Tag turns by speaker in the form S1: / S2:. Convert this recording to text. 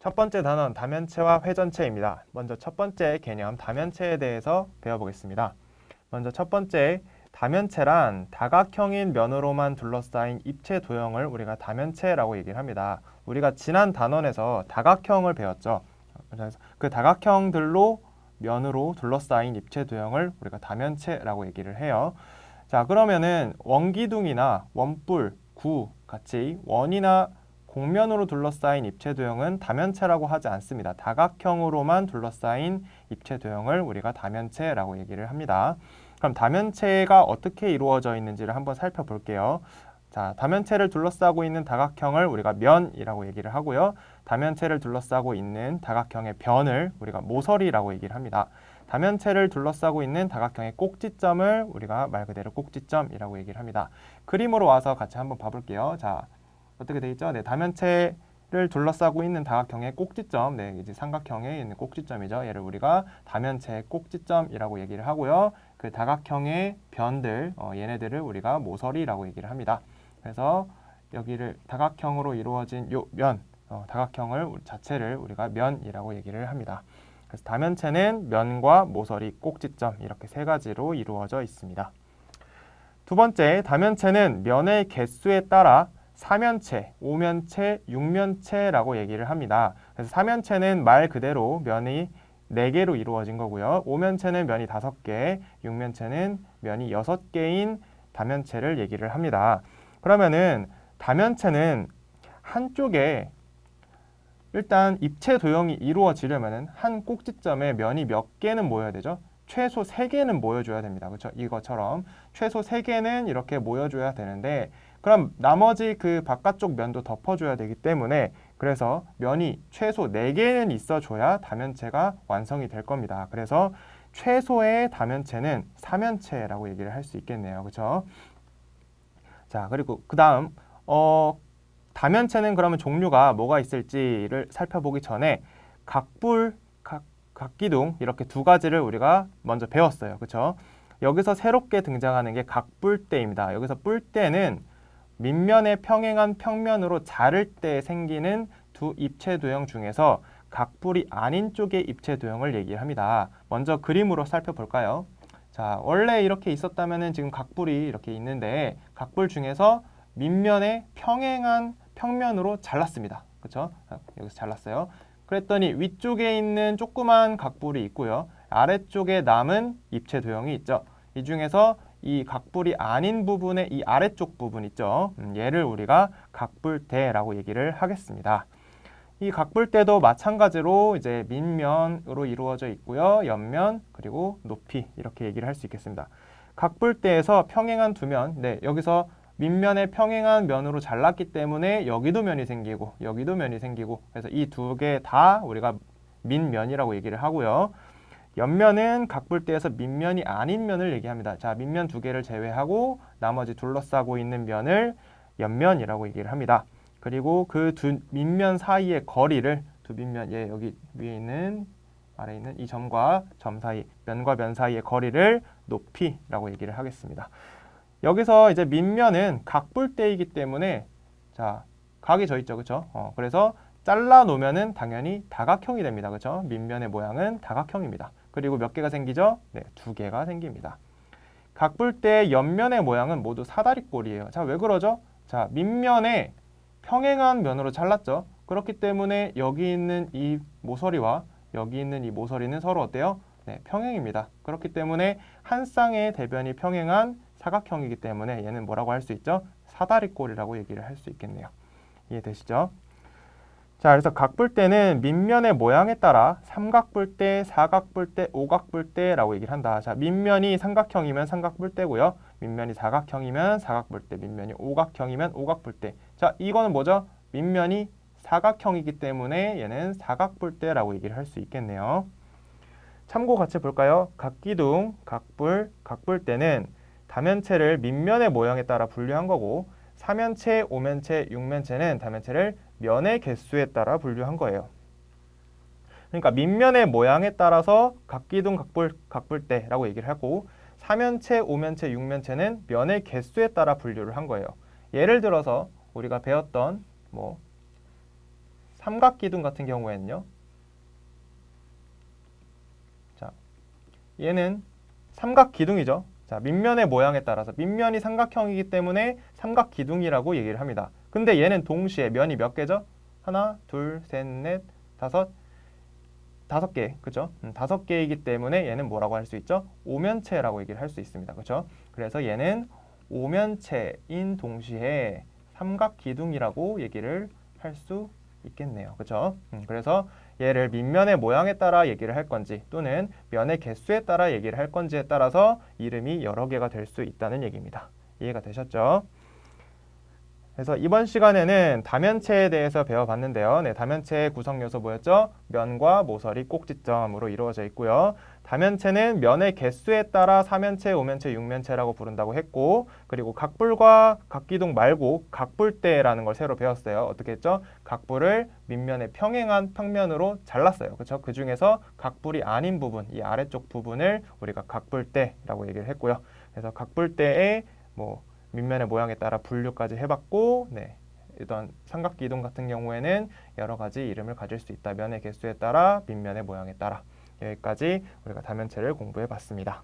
S1: 첫 번째 단원 다면체와 회전체입니다. 먼저 첫 번째 개념 다면체에 대해서 배워보겠습니다. 먼저 첫 번째 다면체란 다각형인 면으로만 둘러싸인 입체 도형을 우리가 다면체라고 얘기를 합니다. 우리가 지난 단원에서 다각형을 배웠죠. 그래서 그 다각형들로 면으로 둘러싸인 입체 도형을 우리가 다면체라고 얘기를 해요. 자, 그러면은 원기둥이나 원뿔, 구 같이 원이나 곡면으로 둘러싸인 입체 도형은 다면체라고 하지 않습니다. 다각형으로만 둘러싸인 입체 도형을 우리가 다면체라고 얘기를 합니다. 그럼 다면체가 어떻게 이루어져 있는지를 한번 살펴볼게요. 자, 다면체를 둘러싸고 있는 다각형을 우리가 면이라고 얘기를 하고요. 다면체를 둘러싸고 있는 다각형의 변을 우리가 모서리라고 얘기를 합니다. 다면체를 둘러싸고 있는 다각형의 꼭지점을 우리가 말 그대로 꼭지점이라고 얘기를 합니다. 그림으로 와서 같이 한번 봐볼게요. 자, 어떻게 돼 있죠? 네, 다면체를 둘러싸고 있는 다각형의 꼭지점, 네, 이제 삼각형에 있는 꼭지점이죠. 얘를 우리가 다면체의 꼭지점이라고 얘기를 하고요. 그 다각형의 변들, 얘네들을 우리가 모서리라고 얘기를 합니다. 그래서 여기를 다각형으로 이루어진 요 면, 다각형을 자체를 우리가 면이라고 얘기를 합니다. 그래서 다면체는 면과 모서리, 꼭지점 이렇게 세 가지로 이루어져 있습니다. 두 번째, 다면체는 면의 개수에 따라 사면체, 오면체, 육면체라고 얘기를 합니다. 그래서 사면체는 말 그대로 면이 4개로 이루어진 거고요. 오면체는 면이 5개, 육면체는 면이 6개인 다면체를 얘기를 합니다. 그러면은 다면체는 한쪽에 일단 입체 도형이 이루어지려면은 한 꼭지점에 면이 몇 개는 모여야 되죠? 최소 3개는 모여줘야 됩니다. 그렇죠? 이것처럼 최소 3개는 이렇게 모여줘야 되는데 그럼 나머지 그 바깥쪽 면도 덮어줘야 되기 때문에 그래서 면이 최소 4개는 있어줘야 다면체가 완성이 될 겁니다. 그래서 최소의 다면체는 사면체라고 얘기를 할 수 있겠네요. 그렇죠? 자, 그리고 그 다음 다면체는 그러면 종류가 뭐가 있을지를 살펴보기 전에 각불, 각기둥 이렇게 두 가지를 우리가 먼저 배웠어요. 그렇죠? 여기서 새롭게 등장하는 게 각뿔대입니다. 여기서 뿔대는 밑면에 평행한 평면으로 자를 때 생기는 두 입체 도형 중에서 각뿔이 아닌 쪽의 입체 도형을 얘기합니다. 먼저 그림으로 살펴볼까요? 자, 원래 이렇게 있었다면은 지금 각뿔이 이렇게 있는데 각뿔 중에서 밑면에 평행한 평면으로 잘랐습니다. 그렇죠? 여기서 잘랐어요. 그랬더니 위쪽에 있는 조그만 각뿔이 있고요. 아래쪽에 남은 입체 도형이 있죠. 이 중에서 이 각뿔이 아닌 부분의 이 아래쪽 부분 있죠. 얘를 우리가 각뿔대라고 얘기를 하겠습니다. 이 각뿔대도 마찬가지로 이제 밑면으로 이루어져 있고요. 옆면 그리고 높이 이렇게 얘기를 할 수 있겠습니다. 각뿔대에서 평행한 두 면, 네, 여기서 밑면에 평행한 면으로 잘랐기 때문에 여기도 면이 생기고 여기도 면이 생기고 그래서 이 두 개 다 우리가 밑면이라고 얘기를 하고요. 옆면은 각뿔대에서 밑면이 아닌 면을 얘기합니다. 자, 밑면 두 개를 제외하고 나머지 둘러싸고 있는 면을 옆면이라고 얘기를 합니다. 그리고 그 두 밑면 사이의 거리를 두 밑면, 예, 여기 위에 있는 아래에 있는 이 점과 점 사이, 면과 면 사이의 거리를 높이라고 얘기를 하겠습니다. 여기서 이제 밑면은 각뿔대이기 때문에 자, 각이 져 있죠. 그렇죠? 그래서 잘라 놓으면은 당연히 다각형이 됩니다. 그렇죠? 밑면의 모양은 다각형입니다. 그리고 몇 개가 생기죠? 네, 2개가 생깁니다. 각뿔대의 옆면의 모양은 모두 사다리꼴이에요. 자, 왜 그러죠? 자, 밑면에 평행한 면으로 잘랐죠. 그렇기 때문에 여기 있는 이 모서리와 여기 있는 이 모서리는 서로 어때요? 네, 평행입니다. 그렇기 때문에 한 쌍의 대변이 평행한 사각형이기 때문에 얘는 뭐라고 할 수 있죠? 사다리꼴이라고 얘기를 할 수 있겠네요. 이해되시죠? 자, 그래서 각뿔대는 밑면의 모양에 따라 삼각뿔대, 사각뿔대, 오각뿔대라고 얘기를 한다. 자, 밑면이 삼각형이면 삼각뿔대고요. 밑면이 사각형이면 사각뿔대, 밑면이 오각형이면 오각뿔대. 자, 이거는 뭐죠? 밑면이 사각형이기 때문에 얘는 사각뿔대라고 얘기를 할 수 있겠네요. 참고 같이 볼까요? 각기둥, 각뿔, 각뿔대는 다면체를 밑면의 모양에 따라 분류한 거고 사면체, 오면체, 육면체는 다면체를 면의 개수에 따라 분류한 거예요. 그러니까 밑면의 모양에 따라서 각기둥, 각뿔, 각뿔대라고 얘기를 하고 사면체, 오면체, 육면체는 면의 개수에 따라 분류를 한 거예요. 예를 들어서 우리가 배웠던 뭐 삼각기둥 같은 경우에는요. 자, 얘는 삼각기둥이죠. 자, 밑면의 모양에 따라서 밑면이 삼각형이기 때문에 삼각기둥이라고 얘기를 합니다. 근데 얘는 동시에 면이 몇 개죠? 하나, 둘, 셋, 넷, 다섯 개, 그죠? 5개이기 때문에 얘는 뭐라고 할 수 있죠? 오면체라고 얘기를 할 수 있습니다. 그죠? 그래서 얘는 오면체인 동시에 삼각기둥이라고 얘기를 할 수 있겠네요. 그죠? 그래서 얘를 밑면의 모양에 따라 얘기를 할 건지 또는 면의 개수에 따라 얘기를 할 건지에 따라서 이름이 여러 개가 될 수 있다는 얘기입니다. 이해가 되셨죠? 그래서 이번 시간에는 다면체에 대해서 배워봤는데요. 네, 다면체의 구성 요소 뭐였죠? 면과 모서리 꼭지점으로 이루어져 있고요. 다면체는 면의 개수에 따라 4면체, 5면체, 6면체라고 부른다고 했고, 그리고 각불과 각기둥 말고 각불대라는 걸 새로 배웠어요. 어떻게 했죠? 각불을 밑면에 평행한 평면으로 잘랐어요. 그렇죠? 그 중에서 각불이 아닌 부분, 이 아래쪽 부분을 우리가 각불대라고 얘기를 했고요. 그래서 각불대의 밑면의 모양에 따라 분류까지 해봤고, 네, 이런 삼각기둥 같은 경우에는 여러 가지 이름을 가질 수 있다. 면의 개수에 따라, 밑면의 모양에 따라. 여기까지 우리가 다면체를 공부해봤습니다.